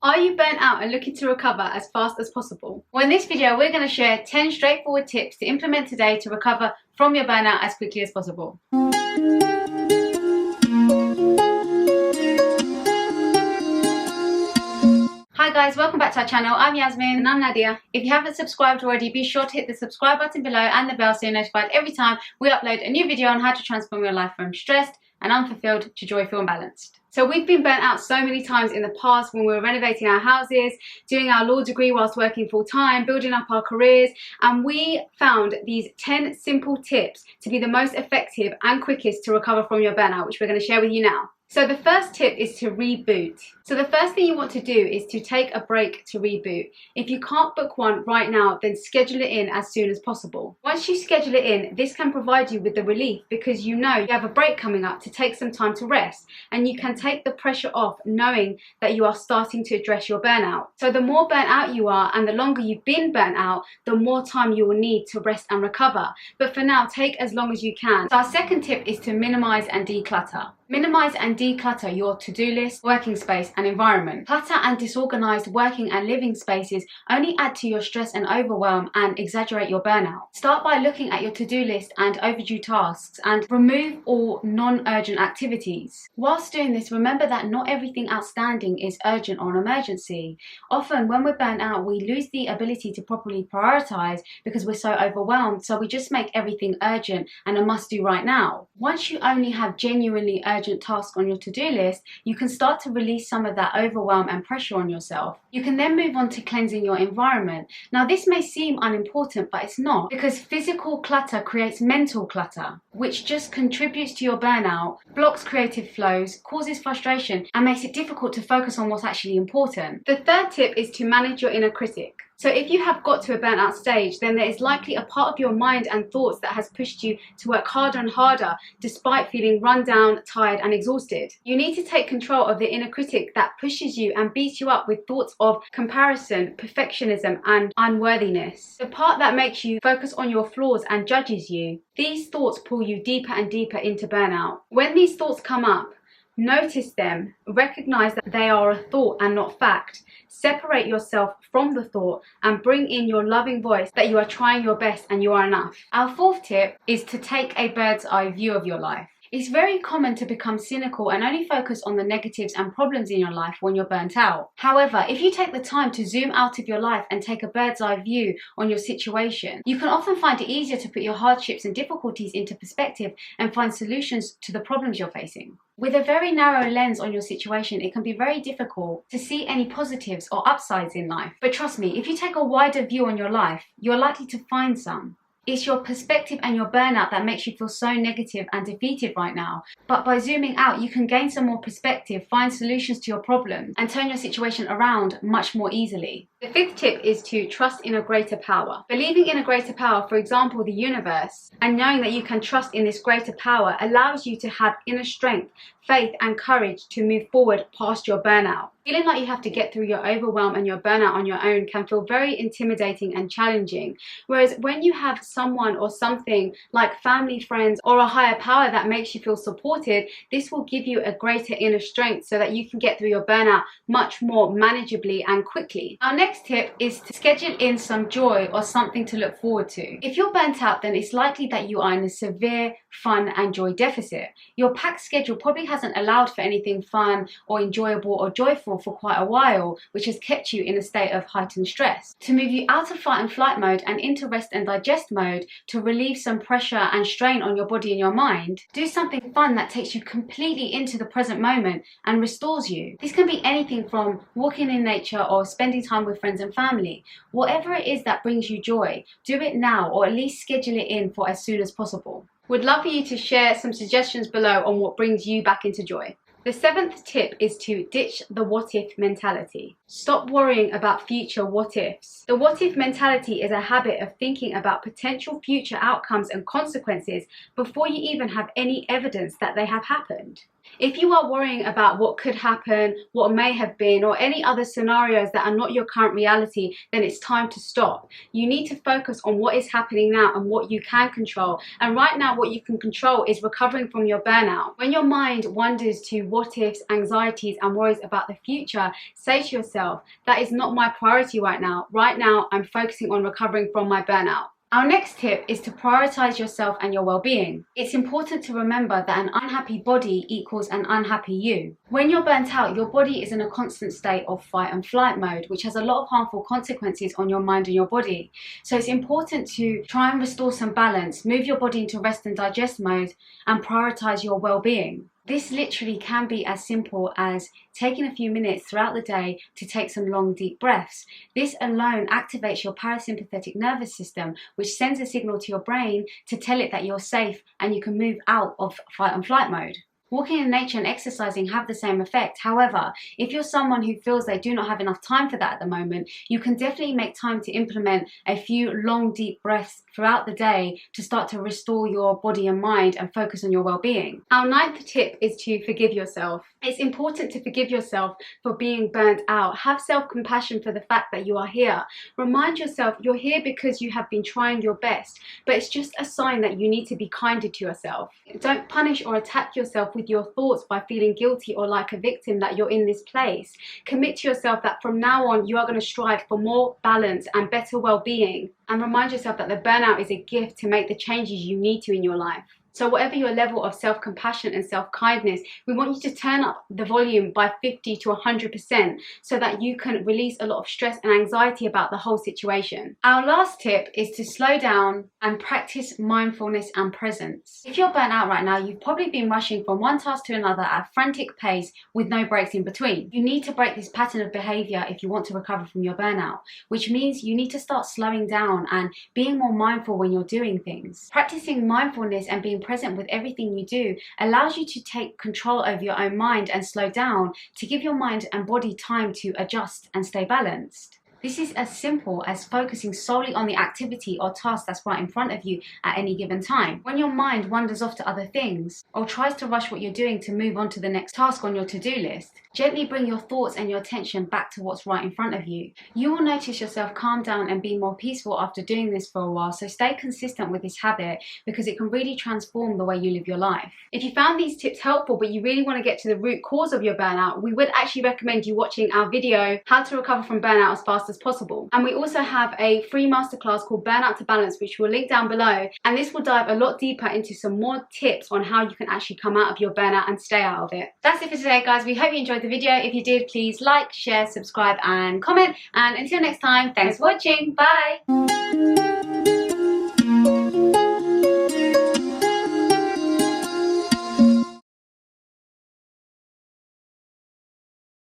Are you burnt out and looking to recover as fast as possible? Well, in this video, we're going to share 10 straightforward tips to implement today to recover from your burnout as quickly as possible. Hi guys, welcome back to our channel. I'm Yasmin and I'm Nadia. If you haven't subscribed already, be sure to hit the subscribe button below and the bell so you're notified every time we upload a new video on how to transform your life from stressed and unfulfilled to joyful and balanced. So we've been burnt out so many times in the past when we were renovating our houses, doing our law degree whilst working full time, building up our careers, and we found these 10 simple tips to be the most effective and quickest to recover from your burnout, which we're going to share with you now. So the first tip is to reboot. So the first thing you want to do is to take a break to reboot. If you can't book one right now, then schedule it in as soon as possible. Once you schedule it in, this can provide you with the relief because you know you have a break coming up to take some time to rest, and you can take the pressure off knowing that you are starting to address your burnout. So the more burnt out you are and the longer you've been burnt out, the more time you will need to rest and recover. But for now, take as long as you can. So our second tip is to minimize and declutter. Minimize and declutter your to-do list, working space and environment. Clutter and disorganized working and living spaces only add to your stress and overwhelm and exaggerate your burnout. Start by looking at your to-do list and overdue tasks and remove all non-urgent activities. Whilst doing this, remember that not everything outstanding is urgent or an emergency. Often when we're burnt out, we lose the ability to properly prioritize because we're so overwhelmed, so we just make everything urgent and a must-do right now. Once you only have genuinely urgent tasks on your to-do list, you can start to release some of that overwhelm and pressure on yourself. You can then move on to cleansing your environment. Now this may seem unimportant, but it's not, because physical clutter creates mental clutter, which just contributes to your burnout, blocks creative flows, causes frustration, and makes it difficult to focus on what's actually important. The third tip is to manage your inner critic. So if you have got to a burnout stage, then there is likely a part of your mind and thoughts that has pushed you to work harder and harder despite feeling run down, tired and exhausted. You need to take control of the inner critic that pushes you and beats you up with thoughts of comparison, perfectionism and unworthiness. The part that makes you focus on your flaws and judges you. These thoughts pull you deeper and deeper into burnout. When these thoughts come up, notice them, recognize that they are a thought and not fact. Separate yourself from the thought and bring in your loving voice that you are trying your best and you are enough. Our fourth tip is to take a bird's eye view of your life. It's very common to become cynical and only focus on the negatives and problems in your life when you're burnt out. However, if you take the time to zoom out of your life and take a bird's eye view on your situation, you can often find it easier to put your hardships and difficulties into perspective and find solutions to the problems you're facing. With a very narrow lens on your situation, it can be very difficult to see any positives or upsides in life. But trust me, if you take a wider view on your life, you're likely to find some. It's your perspective and your burnout that makes you feel so negative and defeated right now. But by zooming out, you can gain some more perspective, find solutions to your problems, and turn your situation around much more easily. The fifth tip is to trust in a greater power. Believing in a greater power, for example, the universe, and knowing that you can trust in this greater power allows you to have inner strength, faith, and courage to move forward past your burnout. Feeling like you have to get through your overwhelm and your burnout on your own can feel very intimidating and challenging. Whereas when you have someone or something like family, friends, or a higher power that makes you feel supported, this will give you a greater inner strength so that you can get through your burnout much more manageably and quickly. Our next tip is to schedule in some joy or something to look forward to. If you're burnt out, then it's likely that you are in a severe fun and joy deficit. Your packed schedule probably hasn't allowed for anything fun or enjoyable or joyful for quite a while, which has kept you in a state of heightened stress. To move you out of fight and flight mode and into rest and digest mode, to relieve some pressure and strain on your body and your mind, do something fun that takes you completely into the present moment and restores you. This can be anything from walking in nature or spending time with friends and family. Whatever it is that brings you joy, do it now or at least schedule it in for as soon as possible. Would love for you to share some suggestions below on what brings you back into joy. The seventh tip is to ditch the what if mentality. Stop worrying about future what ifs. The what if mentality is a habit of thinking about potential future outcomes and consequences before you even have any evidence that they have happened. If you are worrying about what could happen, what may have been, or any other scenarios that are not your current reality, then it's time to stop. You need to focus on what is happening now and what you can control. And right now, what you can control is recovering from your burnout. When your mind wanders to what ifs, anxieties, and worries about the future, say to yourself, that is not my priority right now. Right now, I'm focusing on recovering from my burnout. Our next tip is to prioritize yourself and your well-being. It's important to remember that an unhappy body equals an unhappy you. When you're burnt out, your body is in a constant state of fight and flight mode, which has a lot of harmful consequences on your mind and your body. So it's important to try and restore some balance, move your body into rest and digest mode, and prioritize your well-being. This literally can be as simple as taking a few minutes throughout the day to take some long, deep breaths. This alone activates your parasympathetic nervous system, which sends a signal to your brain to tell it that you're safe and you can move out of fight and flight mode. Walking in nature and exercising have the same effect. However, if you're someone who feels they do not have enough time for that at the moment, you can definitely make time to implement a few long, deep breaths throughout the day to start to restore your body and mind and focus on your well-being. Our ninth tip is to forgive yourself. It's important to forgive yourself for being burnt out. Have self-compassion for the fact that you are here. Remind yourself you're here because you have been trying your best, but it's just a sign that you need to be kinder to yourself. Don't punish or attack yourself with your thoughts by feeling guilty or like a victim that you're in this place. Commit to yourself that from now on you are going to strive for more balance and better well-being, and remind yourself that the burnout is a gift to make the changes you need to in your life. So whatever your level of self-compassion and self-kindness, we want you to turn up the volume by 50 to 100% so that you can release a lot of stress and anxiety about the whole situation. Our last tip is to slow down and practice mindfulness and presence. If you're burnt out right now, you've probably been rushing from one task to another at a frantic pace with no breaks in between. You need to break this pattern of behavior if you want to recover from your burnout, which means you need to start slowing down and being more mindful when you're doing things. Practicing mindfulness and being present with everything you do allows you to take control over your own mind and slow down to give your mind and body time to adjust and stay balanced. This is as simple as focusing solely on the activity or task that's right in front of you at any given time. When your mind wanders off to other things or tries to rush what you're doing to move on to the next task on your to-do list, gently bring your thoughts and your attention back to what's right in front of you. You will notice yourself calm down and be more peaceful after doing this for a while, so stay consistent with this habit because it can really transform the way you live your life. If you found these tips helpful but you really want to get to the root cause of your burnout, we would actually recommend you watching our video, How to Recover from Burnout as Fast as Possible. And we also have a free masterclass called Burnout to Balance, which we'll link down below, and this will dive a lot deeper into some more tips on how you can actually come out of your burnout and stay out of it. That's it for today, guys. We hope you enjoyed the video. If you did, please like, share, subscribe and comment, and until next time, thanks for watching. Bye.